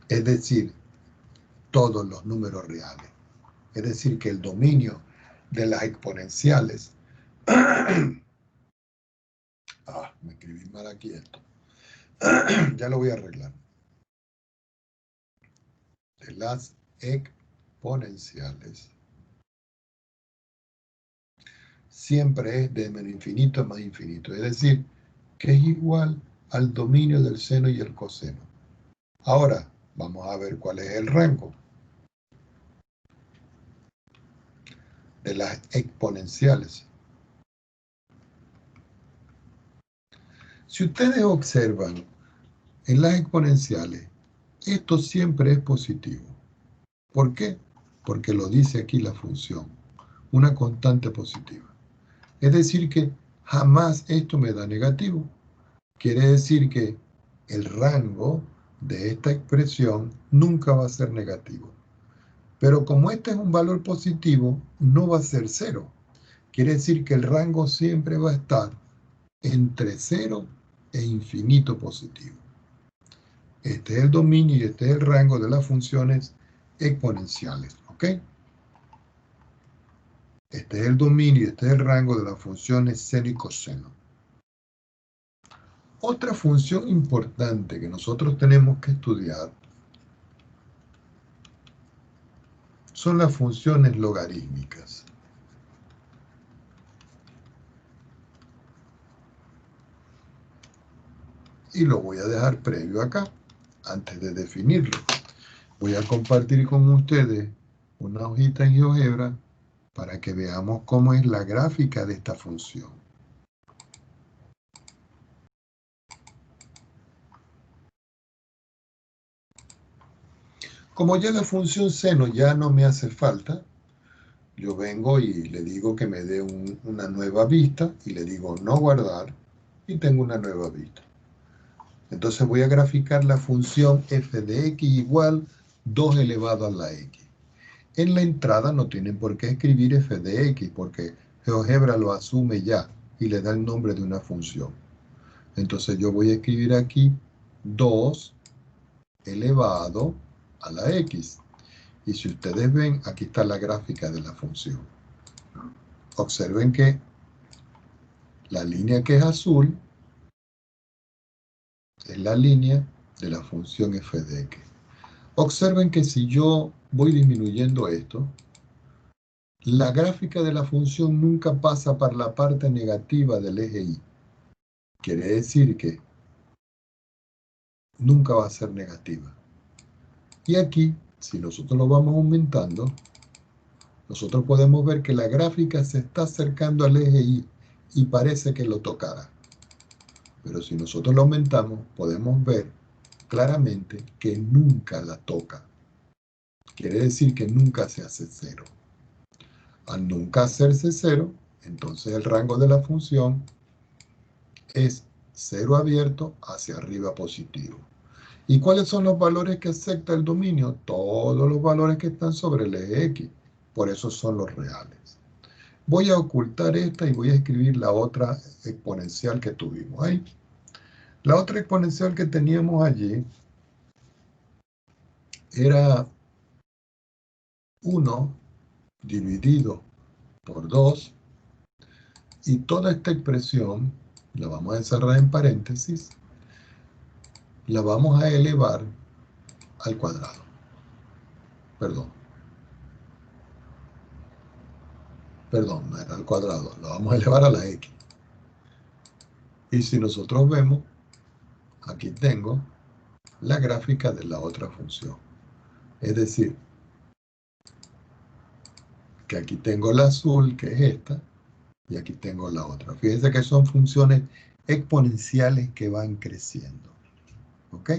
Es decir, todos los números reales. Es decir, que el dominio de las exponenciales... me escribí mal aquí esto. Ya lo voy a arreglar. De las exponenciales siempre es de menos infinito a más infinito. Es decir, que es igual al dominio del seno y el coseno. Ahora, vamos a ver cuál es el rango de las exponenciales. Si ustedes observan en las exponenciales, esto siempre es positivo. ¿Por qué? Porque lo dice aquí la función, una constante positiva. Es decir que jamás esto me da negativo. Quiere decir que el rango de esta expresión nunca va a ser negativo. Pero como este es un valor positivo, no va a ser cero. Quiere decir que el rango siempre va a estar entre 0 e infinito positivo. Este es el dominio y este es el rango de las funciones exponenciales. ¿Ok? Este es el dominio y este es el rango de las funciones seno y coseno. Otra función importante que nosotros tenemos que estudiar son las funciones logarítmicas. Y lo voy a dejar previo acá, antes de definirlo. Voy a compartir con ustedes una hojita en GeoGebra para que veamos cómo es la gráfica de esta función. Como ya la función seno ya no me hace falta, yo vengo y le digo que me dé una nueva vista y le digo no guardar y tengo una nueva vista. Entonces voy a graficar la función f de x igual 2 elevado a la x. En la entrada no tienen por qué escribir f de x porque GeoGebra lo asume ya y le da el nombre de una función. Entonces yo voy a escribir aquí 2 elevado a la x. Y si ustedes ven, aquí está la gráfica de la función. Observen que la línea que es azul es la línea de la función f de x. Observen que si yo voy disminuyendo esto, la gráfica de la función nunca pasa por la parte negativa del eje y. Quiere decir que nunca va a ser negativa. Y aquí, si nosotros lo vamos aumentando, nosotros podemos ver que la gráfica se está acercando al eje y parece que lo tocará. Pero si nosotros lo aumentamos, podemos ver claramente que nunca la toca. Quiere decir que nunca se hace cero. Al nunca hacerse cero, entonces el rango de la función es 0 abierto hacia arriba positivo. ¿Y cuáles son los valores que acepta el dominio? Todos los valores que están sobre el eje X. Por eso son los reales. Voy a ocultar esta y voy a escribir la otra exponencial que tuvimos ahí. La otra exponencial que teníamos allí era 1 dividido por 2 y toda esta expresión la vamos a encerrar en paréntesis, la vamos a elevar al cuadrado. Perdón, Perdón, no era al cuadrado, lo vamos a elevar a la x. Y si nosotros vemos, aquí tengo la gráfica de la otra función. Es decir, que aquí tengo la azul, que es esta, y aquí tengo la otra. Fíjense que son funciones exponenciales que van creciendo. ¿Ok?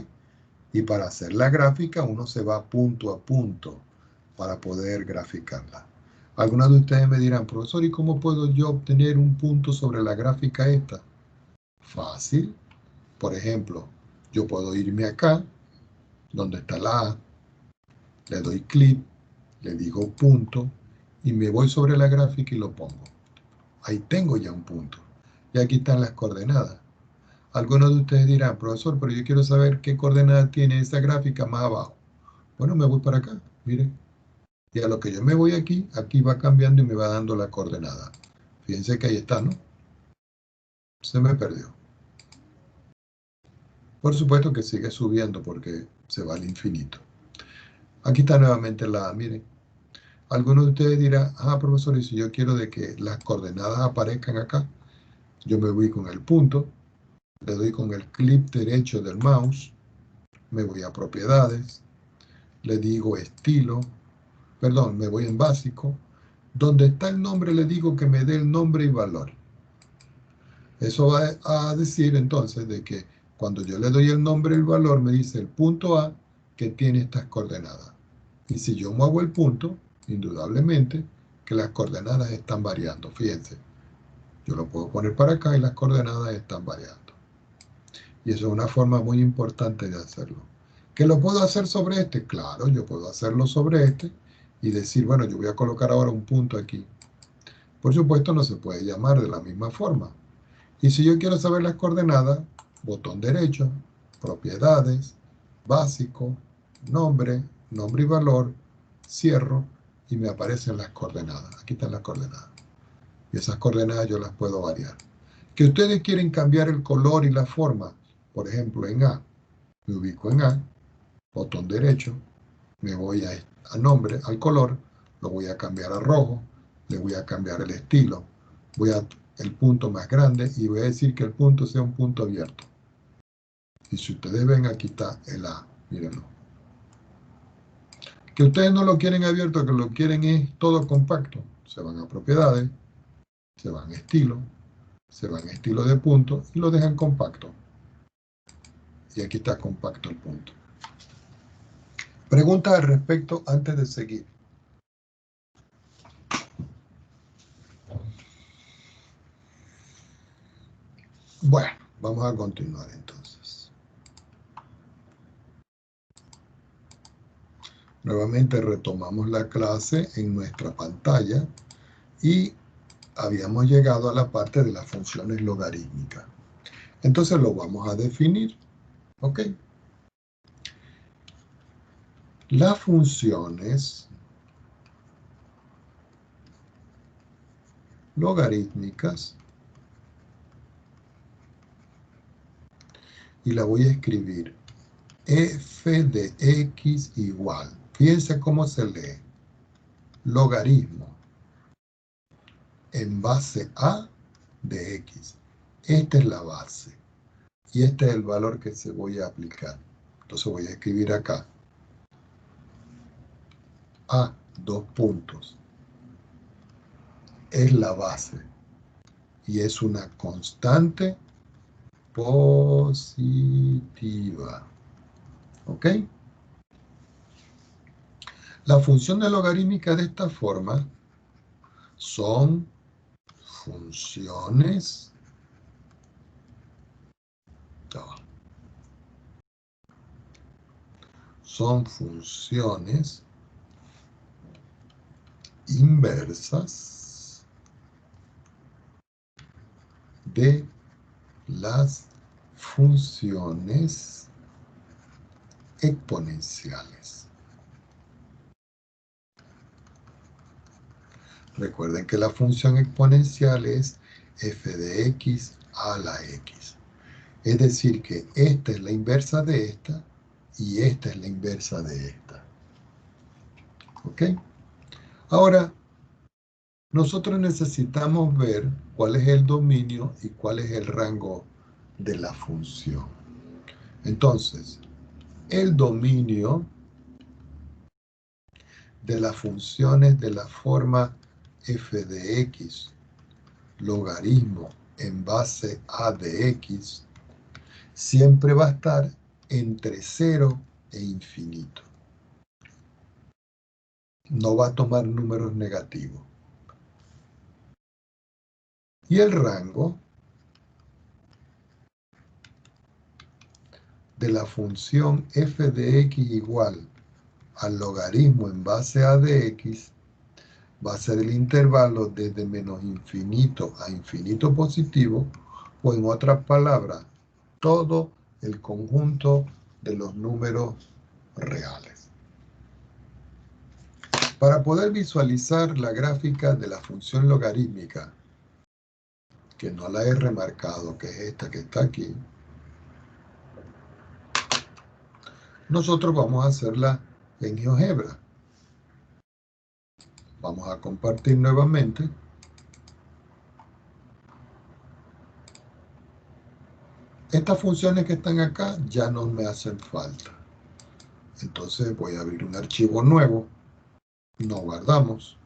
Y para hacer la gráfica uno se va punto a punto para poder graficarla. Algunos de ustedes me dirán, profesor, ¿y cómo puedo yo obtener un punto sobre la gráfica esta? Fácil. Por ejemplo, yo puedo irme acá, donde está la A, le doy clic, le digo punto, y me voy sobre la gráfica y lo pongo. Ahí tengo ya un punto. Y aquí están las coordenadas. Algunos de ustedes dirán, profesor, pero yo quiero saber qué coordenadas tiene esa gráfica más abajo. Bueno, me voy para acá, miren. Y a lo que yo me voy aquí, aquí va cambiando y me va dando la coordenada. Fíjense que ahí está, ¿no? Se me perdió. Por supuesto que sigue subiendo porque se va al infinito. Aquí está nuevamente la A, miren. Algunos de ustedes dirán, profesor, y si yo quiero de que las coordenadas aparezcan acá, yo me voy con el punto, le doy con el clic derecho del mouse, me voy a propiedades, le digo estilo, perdón, me voy en básico, donde está el nombre le digo que me dé el nombre y valor. Eso va a decir entonces de que cuando yo le doy el nombre y el valor me dice el punto A que tiene estas coordenadas. Y si yo muevo el punto, indudablemente que las coordenadas están variando. Fíjense, yo lo puedo poner para acá y las coordenadas están variando. Y eso es una forma muy importante de hacerlo. ¿Que lo puedo hacer sobre este? Claro, yo puedo hacerlo sobre este y decir, bueno, yo voy a colocar ahora un punto aquí. Por supuesto, no se puede llamar de la misma forma. Y si yo quiero saber las coordenadas, botón derecho, propiedades, básico, nombre, nombre y valor, cierro y me aparecen las coordenadas. Aquí están las coordenadas. Y esas coordenadas yo las puedo variar. Que ustedes quieren cambiar el color y la forma, por ejemplo en A, me ubico en A, botón derecho, me voy a nombre, al color, lo voy a cambiar a rojo, le voy a cambiar el estilo, voy a el punto más grande y voy a decir que el punto sea un punto abierto. Y si ustedes ven, aquí está el A, mírenlo. Que ustedes no lo quieren abierto, que lo quieren es todo compacto. Se van a propiedades, se van a estilo, se van a estilo de punto y lo dejan compacto. Y aquí está compacto el punto. Preguntas al respecto antes de seguir. Bueno, vamos a continuar entonces. Nuevamente retomamos la clase en nuestra pantalla y habíamos llegado a la parte de las funciones logarítmicas. Entonces lo vamos a definir, ¿ok? Las funciones logarítmicas, y la voy a escribir, f de x igual, fíjense cómo se lee, logaritmo en base a de x. Esta es la base y este es el valor que se voy a aplicar. Entonces voy a escribir acá a, dos puntos, es la base y es una constante positiva. ¿Ok? Las funciones logarítmicas de esta forma son funciones inversas de las funciones exponenciales. Recuerden que la función exponencial es f de x a la x. Es decir, que esta es la inversa de esta y esta es la inversa de esta. ¿Ok? Ahora, nosotros necesitamos ver cuál es el dominio y cuál es el rango de la función. Entonces, el dominio de las funciones de la forma f de x, logaritmo en base a de x, siempre va a estar entre 0 e infinito. No va a tomar números negativos. Y el rango de la función f de x igual al logaritmo en base a de x va a ser el intervalo desde menos infinito a infinito positivo, o en otras palabras, todo el conjunto de los números reales. Para poder visualizar la gráfica de la función logarítmica, que no la he remarcado, que es esta que está aquí, nosotros vamos a hacerla en GeoGebra. Vamos a compartir nuevamente. Estas funciones que están acá ya no me hacen falta. Entonces voy a abrir un archivo nuevo, nos guardamos,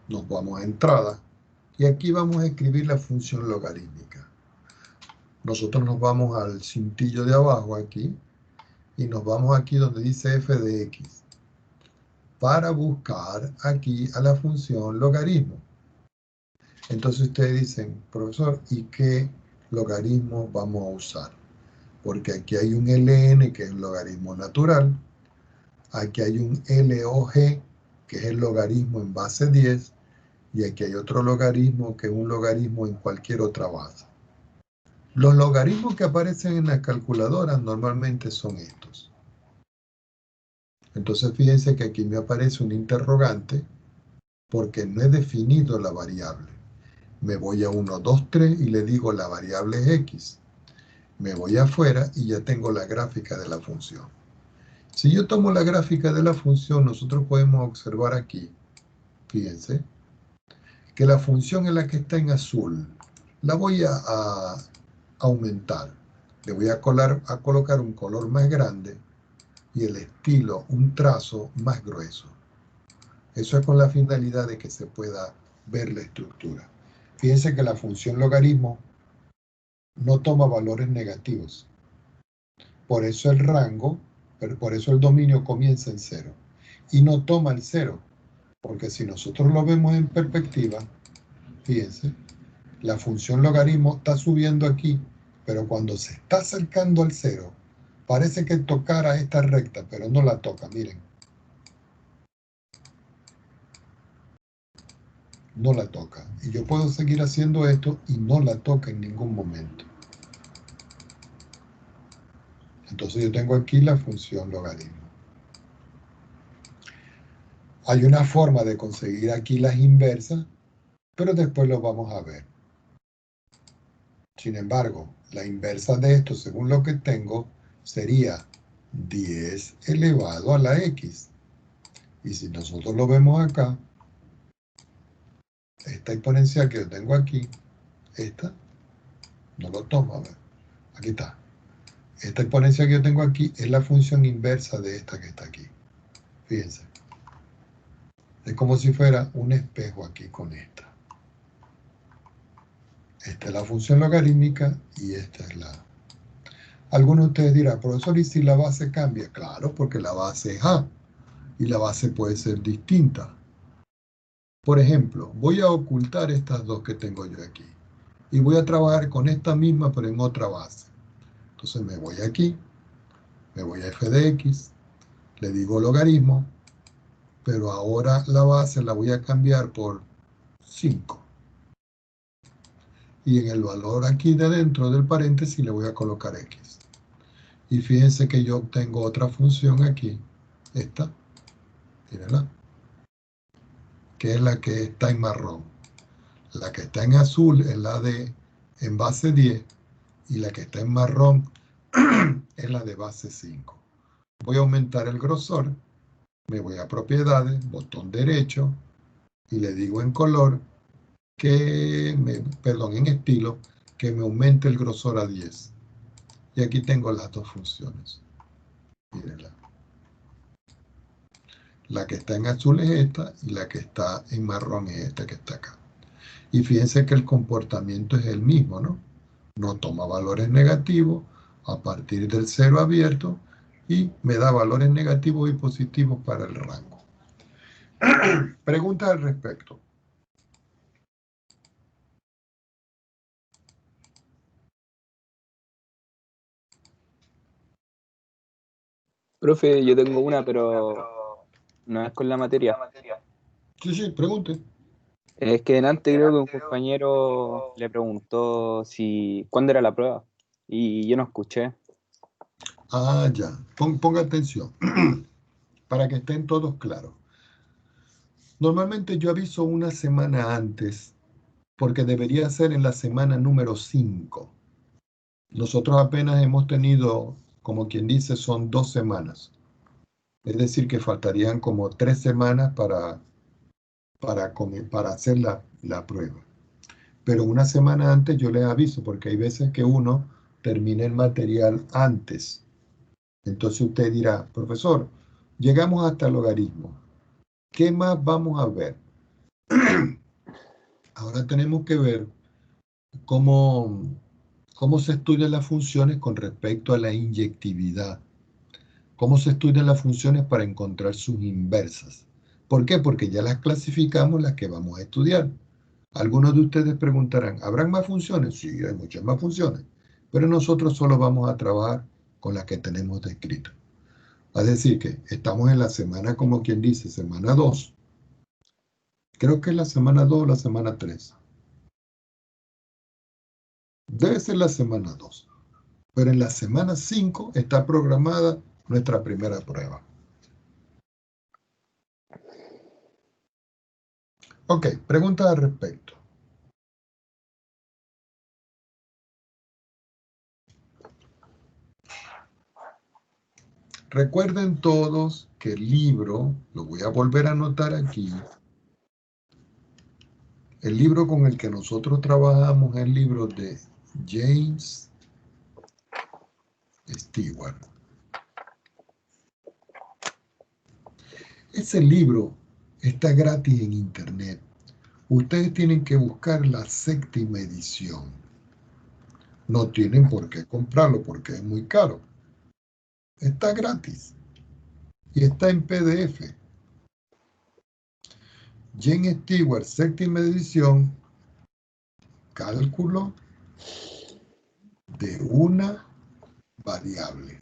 nos vamos a entrada y aquí vamos a escribir la función logarítmica. Nosotros nos vamos al cintillo de abajo aquí y nos vamos aquí donde dice f de x para buscar aquí a la función logaritmo. Entonces ustedes dicen, profesor, ¿y qué logaritmo vamos a usar? Porque aquí hay un ln, que es el logaritmo natural. Aquí hay un log, que es el logaritmo en base 10. Y aquí hay otro logaritmo, que es un logaritmo en cualquier otra base. Los logaritmos que aparecen en las calculadoras normalmente son estos. Entonces fíjense que aquí me aparece un interrogante porque no he definido la variable. Me voy a 1, 2, 3 y le digo la variable es x. Me voy afuera y ya tengo la gráfica de la función. Si yo tomo la gráfica de la función, nosotros podemos observar aquí, fíjense, que la función es la que está en azul. La voy a aumentar. Le voy a colocar un color más grande y el estilo, un trazo más grueso. Eso es con la finalidad de que se pueda ver la estructura. Fíjense que la función logaritmo no toma valores negativos. Por eso el rango, por eso el dominio comienza en 0. Y no toma el 0, porque si nosotros lo vemos en perspectiva, fíjense, la función logaritmo está subiendo aquí, pero cuando se está acercando al 0, parece que tocara esta recta, pero no la toca, miren. No la toca. Y yo puedo seguir haciendo esto y no la toca en ningún momento. Entonces yo tengo aquí la función logaritmo. Hay una forma de conseguir aquí las inversas, pero después lo vamos a ver. Sin embargo, la inversa de esto, según lo que tengo, sería 10 elevado a la x. Y si nosotros lo vemos acá, esta exponencial que yo tengo aquí, esta, no lo tomo, a ver, aquí está. Esta exponencial que yo tengo aquí es la función inversa de esta que está aquí. Fíjense. Es como si fuera un espejo aquí con esta. Esta es la función logarítmica y esta es la... Algunos de ustedes dirán, profesor, ¿y si la base cambia? Claro, porque la base es A y la base puede ser distinta. Por ejemplo, voy a ocultar estas dos que tengo yo aquí y voy a trabajar con esta misma pero en otra base. Entonces me voy aquí, me voy a f de x, le digo logaritmo, pero ahora la base la voy a cambiar por 5. Y en el valor aquí de dentro del paréntesis le voy a colocar x. Y fíjense que yo obtengo otra función aquí, esta, mírenla, que es la que está en marrón. La que está en azul es la de en base 10 y la que está en marrón es la de base 5. Voy a aumentar el grosor, me voy a propiedades, botón derecho, y le digo en color en estilo, que me aumente el grosor a 10. Y aquí tengo las dos funciones. Mírenla. La que está en azul es esta y la que está en marrón es esta que está acá. Y fíjense que el comportamiento es el mismo, ¿no? No toma valores negativos a partir del 0 abierto y me da valores negativos y positivos para el rango. Preguntas al respecto. Profe, yo tengo una, pero no es con la materia. Sí, sí, pregunte. Es que delante creo que un compañero le preguntó si cuándo era la prueba y yo no escuché. Ah, ya. Ponga atención para que estén todos claros. Normalmente yo aviso una semana antes porque debería ser en la semana número 5. Nosotros apenas hemos tenido, como quien dice, son 2 semanas. Es decir, que faltarían como 3 semanas para hacer la prueba. Pero una semana antes yo les aviso, porque hay veces que uno termina el material antes. Entonces usted dirá, profesor, llegamos hasta el logaritmo. ¿Qué más vamos a ver? Ahora tenemos que ver cómo, cómo se estudian las funciones con respecto a la inyectividad. Cómo se estudian las funciones para encontrar sus inversas. ¿Por qué? Porque ya las clasificamos las que vamos a estudiar. Algunos de ustedes preguntarán, ¿habrán más funciones? Sí, hay muchas más funciones, pero nosotros solo vamos a trabajar con las que tenemos descritas. Es decir, que estamos en la semana, como quien dice, semana 2. Creo que es la semana 2 o la semana 3. Debe ser la semana 2. Pero en la semana 5 está programada nuestra primera prueba. Ok, preguntas al respecto. Recuerden todos que el libro, lo voy a volver a anotar aquí, el libro con el que nosotros trabajamos es el libro de James Stewart. Ese libro está gratis en internet. Ustedes tienen que buscar la 7ª edición. No tienen por qué comprarlo porque es muy caro. Está gratis y está en PDF. James Stewart, 7ª edición, cálculo de una variable.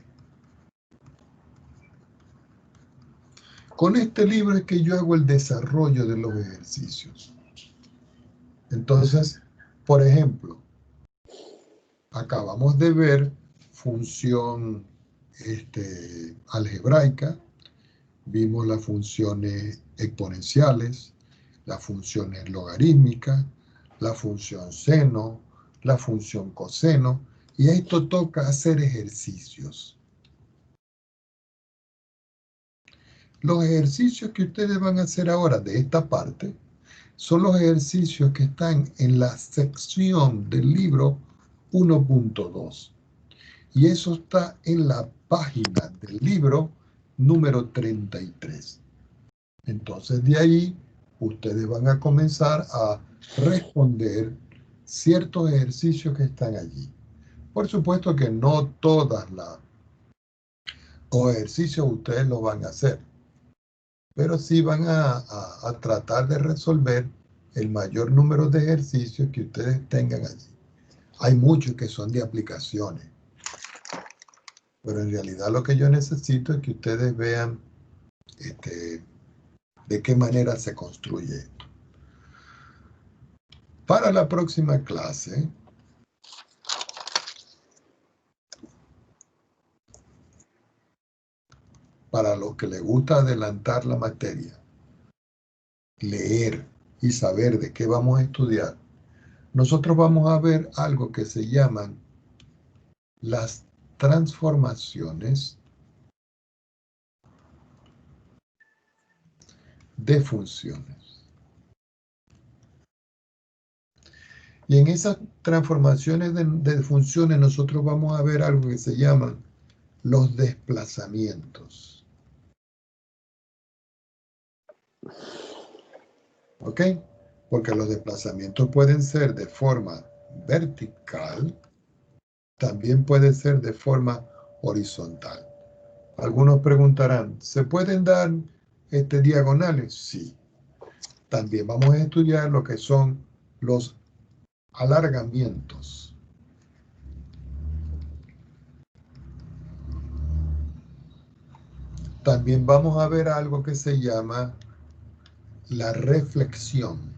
Con este libro es que yo hago el desarrollo de los ejercicios. Entonces, por ejemplo, acabamos de ver función algebraica, vimos las funciones exponenciales, las funciones logarítmicas, la función seno, la función coseno, y esto toca hacer ejercicios. Los ejercicios que ustedes van a hacer ahora de esta parte son los ejercicios que están en la sección del libro 1.2. Y eso está en la página del libro número 33. Entonces de ahí ustedes van a comenzar a responder ciertos ejercicios que están allí. Por supuesto que no todos los ejercicios ustedes los van a hacer, pero sí van a tratar de resolver el mayor número de ejercicios que ustedes tengan allí. Hay muchos que son de aplicaciones, pero en realidad lo que yo necesito es que ustedes vean de qué manera se construye esto. Para la próxima clase, para los que les gusta adelantar la materia, leer y saber de qué vamos a estudiar, nosotros vamos a ver algo que se llaman las transformaciones de funciones. Y en esas transformaciones de funciones nosotros vamos a ver algo que se llaman los desplazamientos. ¿Ok? Porque los desplazamientos pueden ser de forma vertical, también puede ser de forma horizontal. Algunos preguntarán, ¿se pueden dar diagonales? Sí. También vamos a estudiar lo que son los alargamientos. También vamos a ver algo que se llama la reflexión.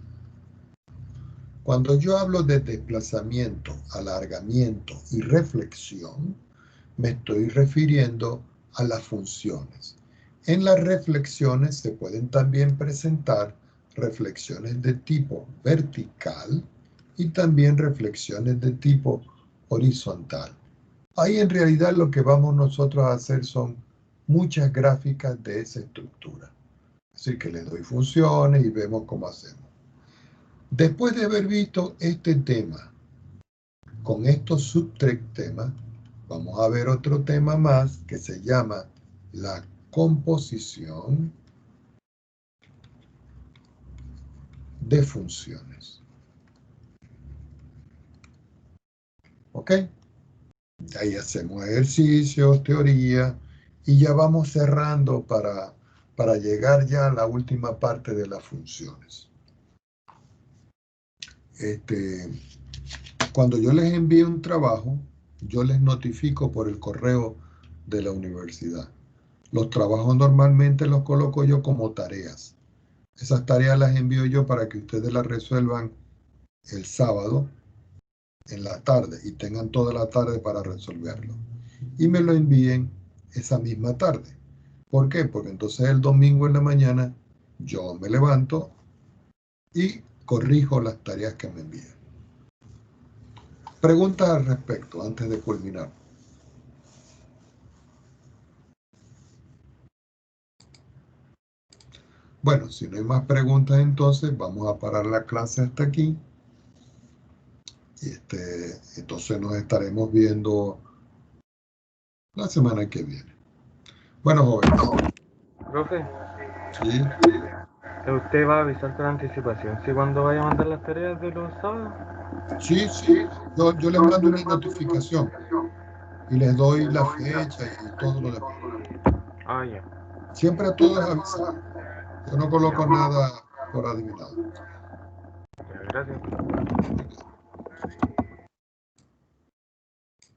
Cuando yo hablo de desplazamiento, alargamiento y reflexión, me estoy refiriendo a las funciones. En las reflexiones se pueden también presentar reflexiones de tipo vertical y también reflexiones de tipo horizontal. Ahí en realidad lo que vamos nosotros a hacer son muchas gráficas de esa estructura. Así que le doy funciones y vemos cómo hacemos. Después de haber visto este tema, con estos subtemas, vamos a ver otro tema más que se llama la composición de funciones. ¿Ok? Ahí hacemos ejercicios, teoría, y ya vamos cerrando para llegar ya a la última parte de las funciones. Cuando yo les envío un trabajo, yo les notifico por el correo de la universidad. Los trabajos normalmente los coloco yo como tareas. Esas tareas las envío yo para que ustedes las resuelvan el sábado en la tarde y tengan toda la tarde para resolverlo. Y me lo envíen esa misma tarde. ¿Por qué? Porque entonces el domingo en la mañana yo me levanto y corrijo las tareas que me envían. Preguntas al respecto antes de culminar. Bueno, si no hay más preguntas, entonces vamos a parar la clase hasta aquí. Entonces nos estaremos viendo la semana que viene. Bueno, jóvenes. Profe, Sí, ¿usted va a avisar con anticipación si cuando vaya a mandar las tareas de los sábados? sí. Yo les mando una notificación y les doy la fecha y todo lo demás. Ah, ya. Siempre a todos avisar. Yo no coloco nada por adivinado. Gracias.